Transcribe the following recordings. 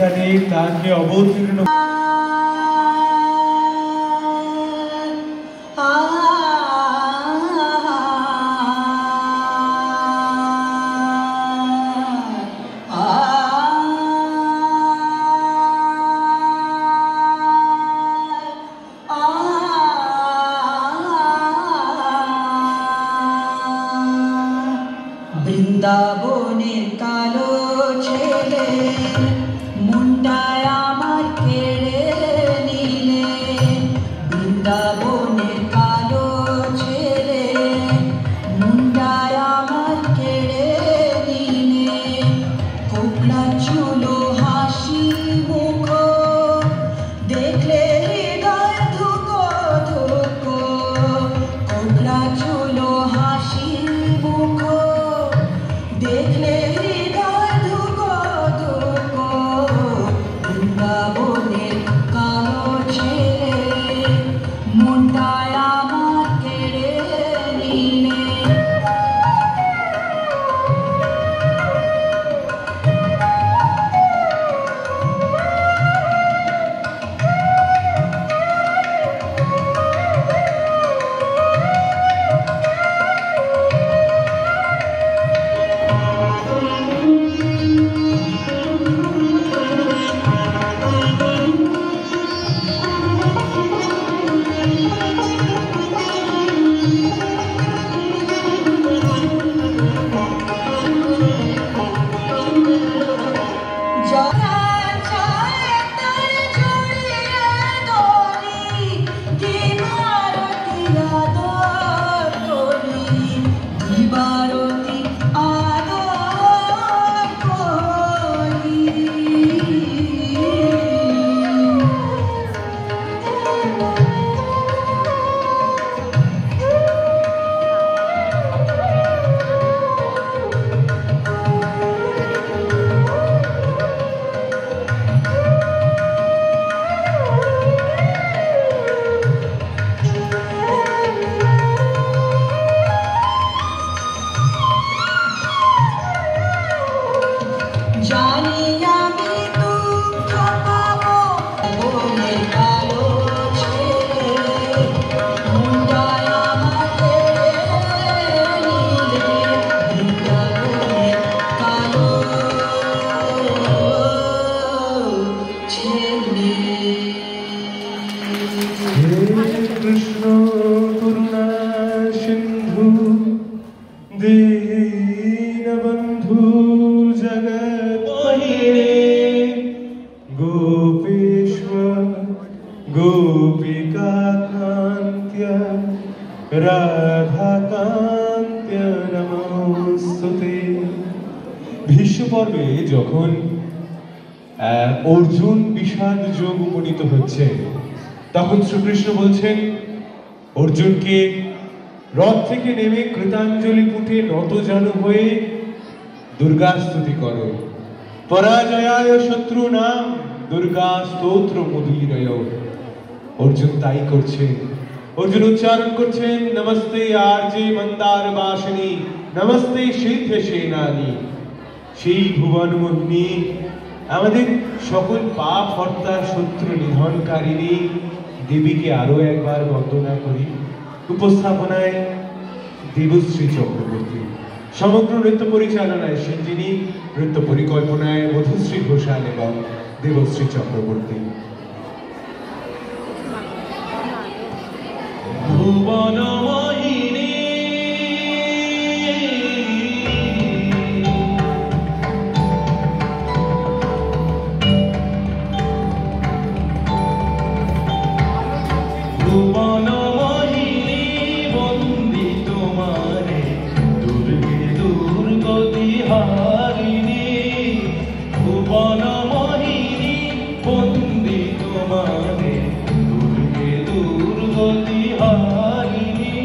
প্রাণে তাকে অবতীর্ণ বৃন্দাবনের কালো ছেলে মুন্ডায় আমার কেড়ে নিলে, বৃন্দাবনের কালো ছেলে মুন্ডায় আমার কেড়ে নিলে, কোকড়া চুলো হাসি মুখ দেখলে হৃদয় ধুকো ধুকো, কোকড়া চুলো হাসি মুখ দেখলে হৃদয় ধুকো ধুকো, বৃন্দাবনের কালো ছেলে মনটায় আমার কেড়ে নিলে। दीनबंधु जगत्पते गोपेश्वर गोपिकाकान्त्य राधाकान्त्य नमोस्तुते। ভীষ্ম পর্বে যখন অর্জুন বিষাদ যোগ উপনীত হচ্ছে, তখন শ্রীকৃষ্ণ বলছেন অর্জুনকে রথ থেকে নেমে কৃতাঞ্জলি পুঁটে নতজানু হয়ে দুর্গা স্তুতি করো। পরাজয়ায় শত্রু নাম দুর্গা স্তোত্র মুদীরয়। অর্জুন তাই করছে। অর্জুন উচ্চারণ করছেন নমস্তে আর্যে মন্দার বাসিনী নমস্তে সিদ্ধ সেনানী। সেই ভুবন মোহিনী আমাদের সকল পাপ হর্তা শত্রু নিধনকারিণী দেবীকে আরো একবার বন্দনা করি। উপস্থাপনায় দেবশ্রী চক্রবর্তী, সমগ্র নৃত্য পরিচালনায় সিঞ্জিনী, নৃত্য পরিকল্পনায় মধুশ্রী ঘোষাল এবং দেবশ্রী চক্রবর্তী। ভুবন মোহিনী ভুবন হারিণী ভুবন মোহিনী বন্দী তোমারে দুর্গে দুর্গতি হারিণী।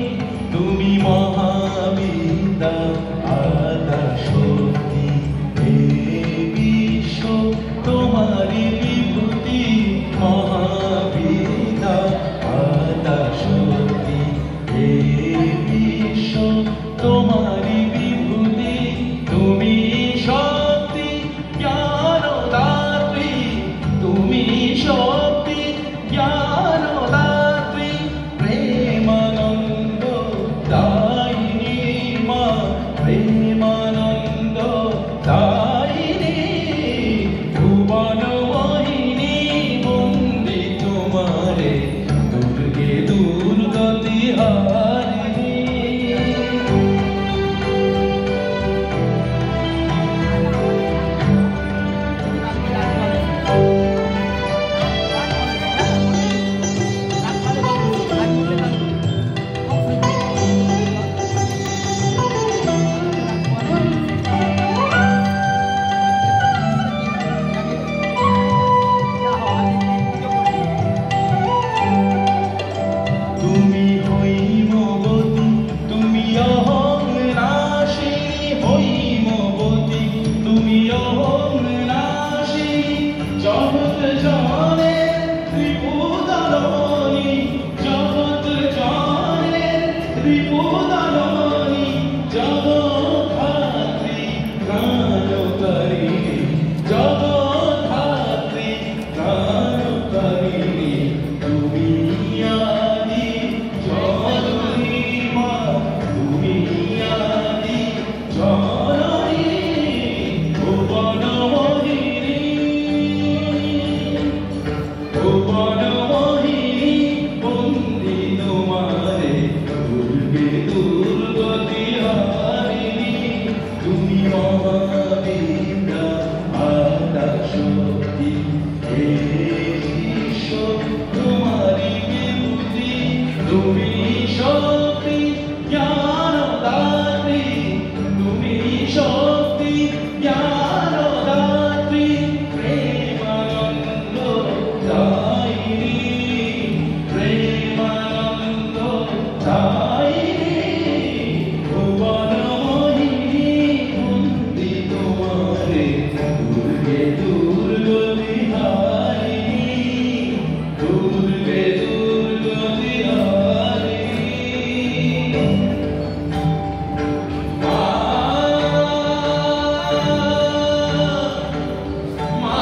তুমি মহাবিদ্যা আদা শক্তি হে বিশ্ব তোমারি বিভূতি। মহাবিদ্যা আদা শক্তি হে বিশ্ব তোমারি বিভূতি। তুমি শক্তি জ্ঞান দাত্রী জগৎ জানে ত্রিপুদালয়ী, জগৎ জানে ত্রিপুদালয়ী, জগদ্ধাত্রী প্রাণকারিণী, জগদ্ধাত্রী প্রাণকারিণী, তুমি আদি জননী মা, তুমি আদি জননী ভুবনমোহিনী, ভুবনমোহিনী বন্দি তোমারে দুর্গে দুর্গতি হারিণী, তুমি মহাবিদ্যা আদ্যা শক্তি, হে ঈশ্বর তোমারি বিভূতি, তুমি শক্তি জ্ঞানদাত্রী, তুমি শক্তি জ্ঞানদাত্রী, প্রেমানন্দ দায়িনী, প্রেমানন্দ দায়িনী, ভুবনমোহিনী বন্দি তোমারে দুর্গে দুর্গতি হারিণী, দুর্গে দুর্গতি হারিণী। মা, মা,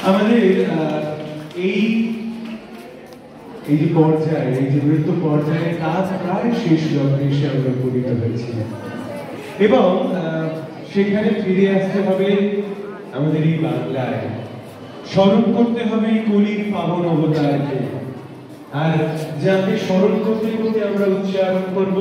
আমাদের এই যে পর্যায়ে, এই যে নৃত্য পর্যায়ে কাজ প্রায় শেষ লগ্নে এসে আমরা উপনীত হয়েছি এবং সেখানে ফিরে আসতে হবে আমাদের এই বাংলায়, স্মরণ করতে হবে এই কলির পাবন অবতারকে, আর যাকে স্মরণ করতে করতে আমরা উচ্চারণ করব